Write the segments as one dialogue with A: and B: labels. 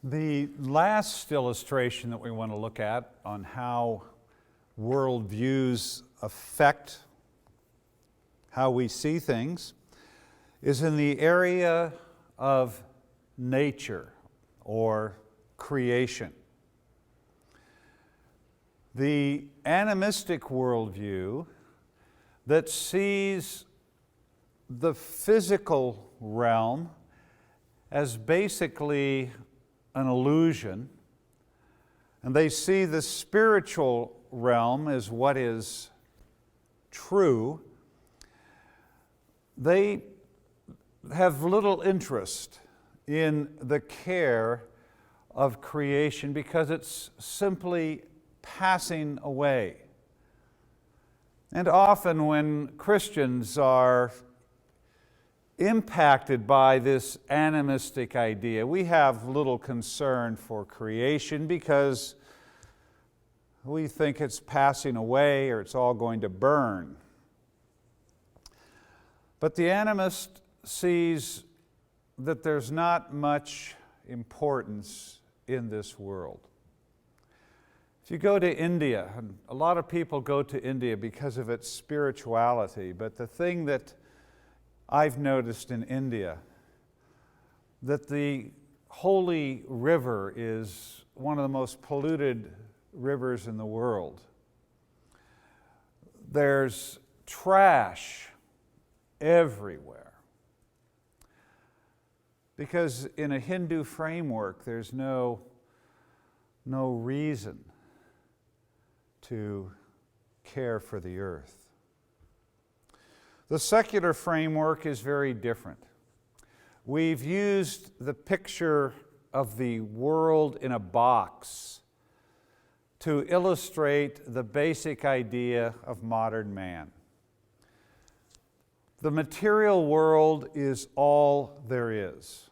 A: The last illustration that we want to look at on how worldviews affect how we see things is in the area of nature or creation. The animistic worldview that sees the physical realm as basically an illusion, and they see the spiritual realm as what is true, they have little interest in the care of creation because it's simply passing away. And often when Christians are impacted by this animistic idea, we have little concern for creation because we think it's passing away or it's all going to burn. But the animist sees that there's not much importance in this world. If you go to India, and a lot of people go to India because of its spirituality, but the thing that I've noticed in India, that the holy river is one of the most polluted rivers in the world. There's trash everywhere. Because in a Hindu framework, there's no reason to care for the earth. The secular framework is very different. We've used the picture of the world in a box to illustrate the basic idea of modern man. The material world is all there is.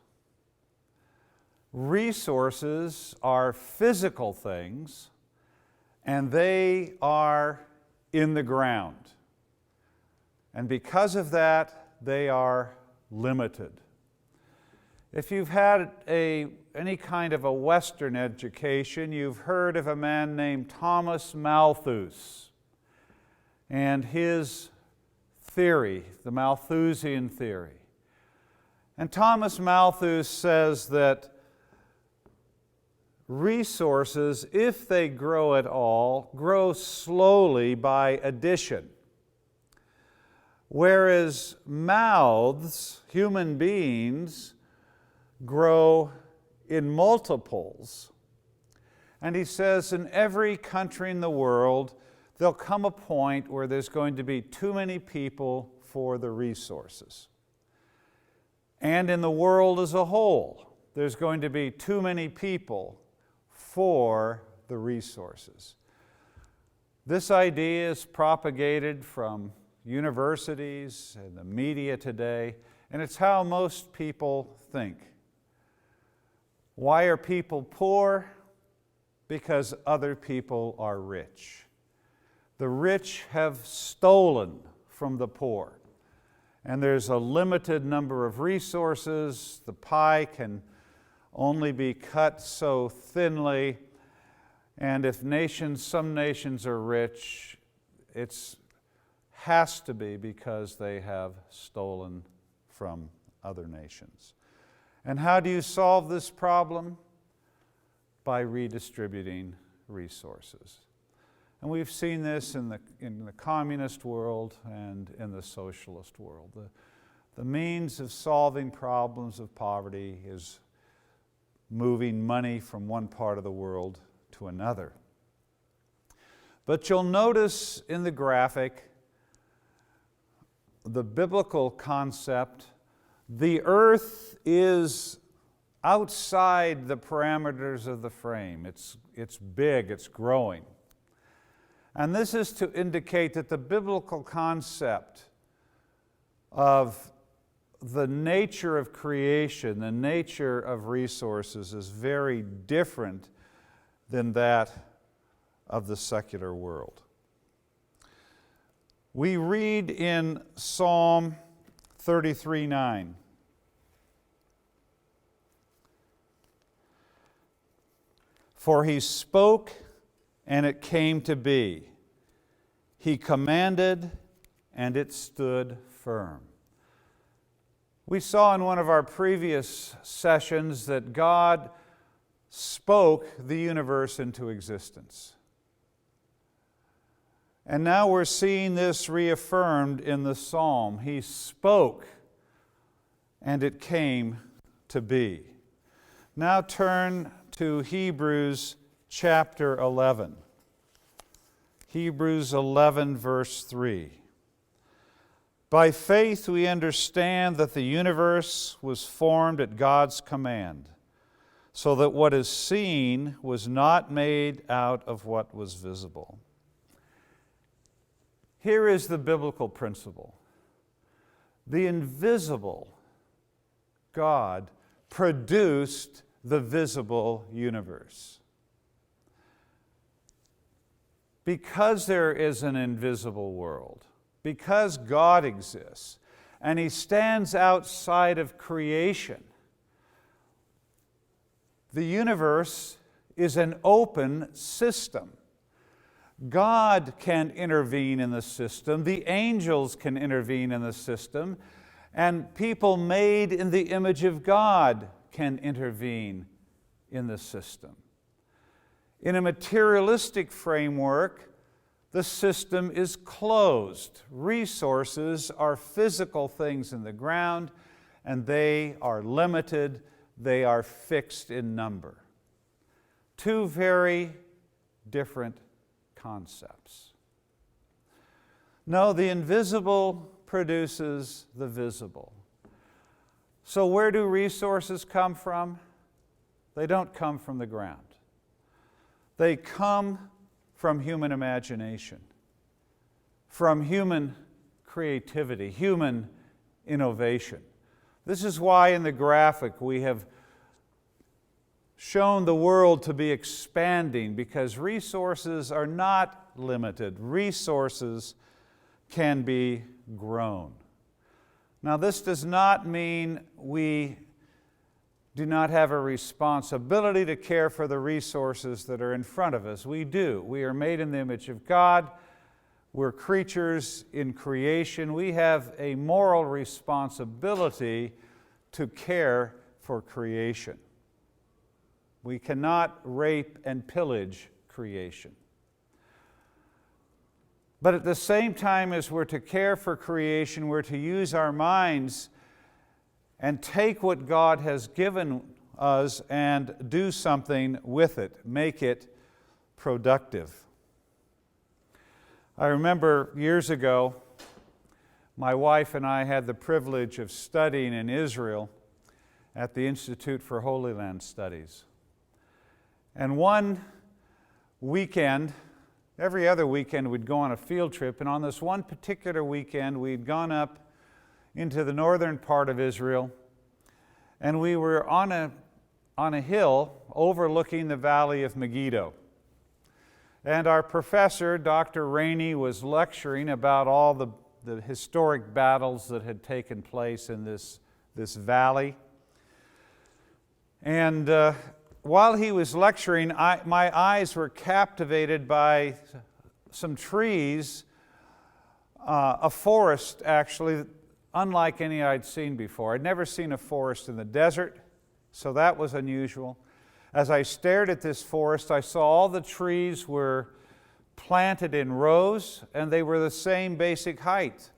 A: Resources are physical things, and they are in the ground. And because of that, they are limited. If you've had any kind of a Western education, you've heard of a man named Thomas Malthus and his theory, the Malthusian Theory. And Thomas Malthus says that resources, if they grow at all, grow slowly by addition. Whereas mouths, human beings, grow in multiples. And he says in every country in the world, there'll come a point where there's going to be too many people for the resources. And in the world as a whole, there's going to be too many people for the resources. This idea is propagated from universities and the media today, and it's how most people think. Why are people poor? Because other people are rich. The rich have stolen from the poor, and there's a limited number of resources. The pie can only be cut so thinly, and if some nations are rich, it has to be because they have stolen from other nations. And how do you solve this problem? By redistributing resources. And we've seen this in the communist world and in the socialist world. The means of solving problems of poverty is moving money from one part of the world to another. But you'll notice in the graphic the biblical concept, the earth is outside the parameters of the frame. It's big, it's growing. And this is to indicate that the biblical concept of the nature of creation, the nature of resources is very different than that of the secular world. We read in Psalm 33:9, For he spoke, and it came to be. He commanded, and it stood firm. We saw in one of our previous sessions that God spoke the universe into existence. And now we're seeing this reaffirmed in the psalm. He spoke, and it came to be. Now turn to Hebrews chapter 11. Hebrews 11, verse 3. By faith we understand that the universe was formed at God's command, so that what is seen was not made out of what was visible. Here is the biblical principle. The invisible God produced the visible universe. Because there is an invisible world, because God exists, and He stands outside of creation, the universe is an open system. God can intervene in the system, the angels can intervene in the system, and people made in the image of God can intervene in the system. In a materialistic framework, the system is closed. Resources are physical things in the ground, and they are limited, they are fixed in number. Two very different concepts. No, the invisible produces the visible. So where do resources come from? They don't come from the ground. They come from human imagination, from human creativity, human innovation. This is why in the graphic we have shown the world to be expanding, because resources are not limited. Resources can be grown. Now, this does not mean we do not have a responsibility to care for the resources that are in front of us. We do. We are made in the image of God. We're creatures in creation. We have a moral responsibility to care for creation. We cannot rape and pillage creation. But at the same time as we're to care for creation, we're to use our minds and take what God has given us and do something with it, make it productive. I remember years ago, my wife and I had the privilege of studying in Israel at the Institute for Holy Land Studies. And one weekend, every other weekend we'd go on a field trip, and on this one particular weekend we'd gone up into the northern part of Israel, and we were on a hill overlooking the valley of Megiddo. And our professor, Dr. Rainey, was lecturing about all the historic battles that had taken place in this valley. And while he was lecturing, my eyes were captivated by some trees, a forest actually, unlike any I'd seen before. I'd never seen a forest in the desert, so that was unusual. As I stared at this forest, I saw all the trees were planted in rows, and they were the same basic height.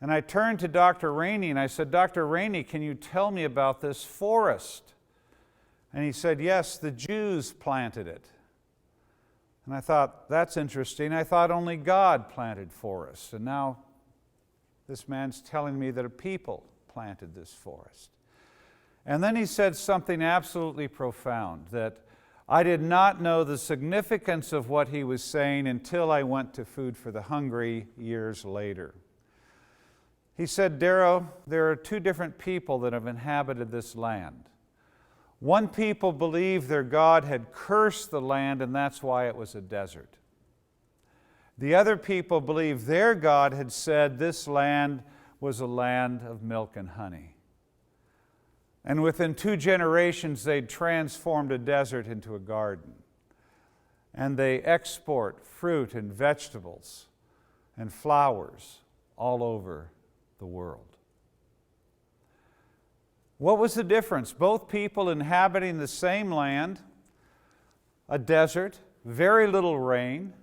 A: And I turned to Dr. Rainey and I said, Dr. Rainey, can you tell me about this forest? And he said, yes, the Jews planted it. And I thought, that's interesting. I thought only God planted forests. And now this man's telling me that a people planted this forest. And then he said something absolutely profound, that I did not know the significance of what he was saying until I went to Food for the Hungry years later. He said, Darrow, there are two different people that have inhabited this land. One people believed their God had cursed the land, and that's why it was a desert. The other people believed their God had said this land was a land of milk and honey. And within 2 generations, they'd transformed a desert into a garden. And they export fruit and vegetables and flowers all over the world. What was the difference? Both people inhabiting the same land, a desert, very little rain,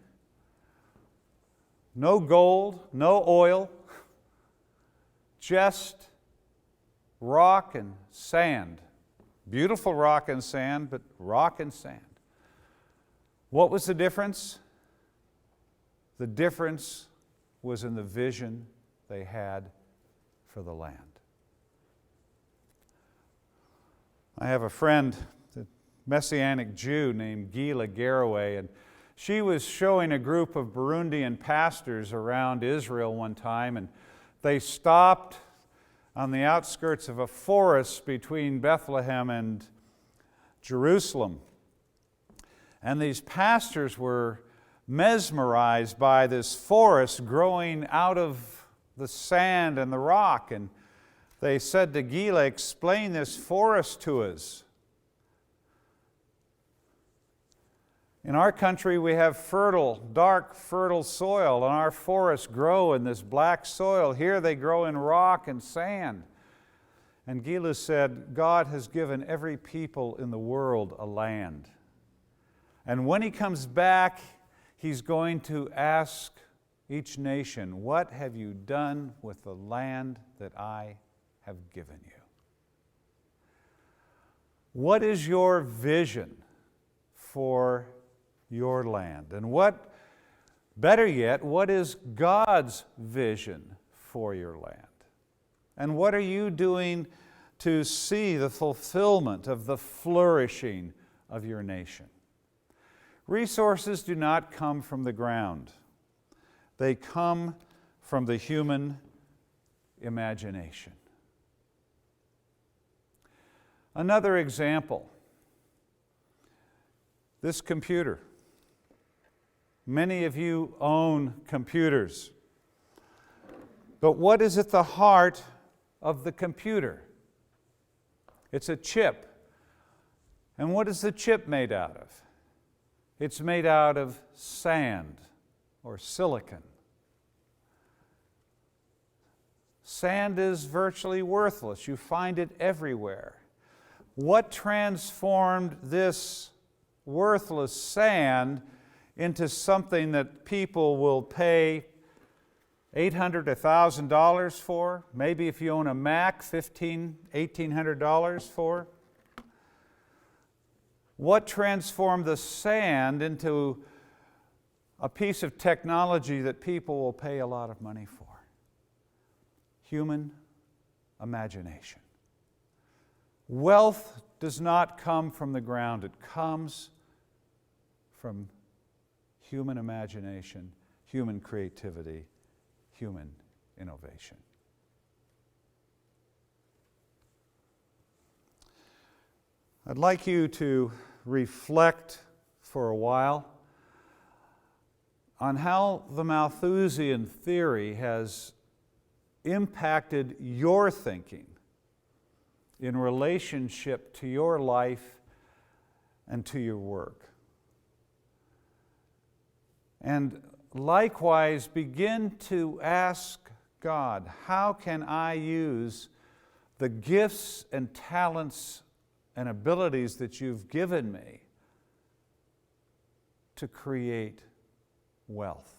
A: no gold, no oil, just rock and sand. Beautiful rock and sand, but rock and sand. What was the difference? The difference was in the vision they had for the land. I have a friend, a Messianic Jew named Gila Garraway, and she was showing a group of Burundian pastors around Israel one time, and they stopped on the outskirts of a forest between Bethlehem and Jerusalem. And these pastors were mesmerized by this forest growing out of the sand and the rock. And they said to Gila, "Explain this forest to us." In our country, we have fertile, dark, fertile soil, and our forests grow in this black soil. Here they grow in rock and sand. And Gila said, God has given every people in the world a land. And when He comes back, He's going to ask each nation, what have you done with the land that I have given you? What is your vision for your land? And what, better yet, what is God's vision for your land? And what are you doing to see the fulfillment of the flourishing of your nation? Resources do not come from the ground. They come from the human imagination. Another example, this computer. Many of you own computers. But what is at the heart of the computer? It's a chip. And what is the chip made out of? It's made out of sand or silicon. Sand is virtually worthless. You find it everywhere. What transformed this worthless sand into something that people will pay $800, $1,000 for? Maybe if you own a Mac, $1,500, $1,800 for? What transformed the sand into a piece of technology that people will pay a lot of money for? Human imagination. Wealth does not come from the ground. It comes from human imagination, human creativity, human innovation. I'd like you to reflect for a while on how the Malthusian Theory has impacted your thinking in relationship to your life and to your work. And likewise, begin to ask God, how can I use the gifts and talents and abilities that you've given me to create wealth?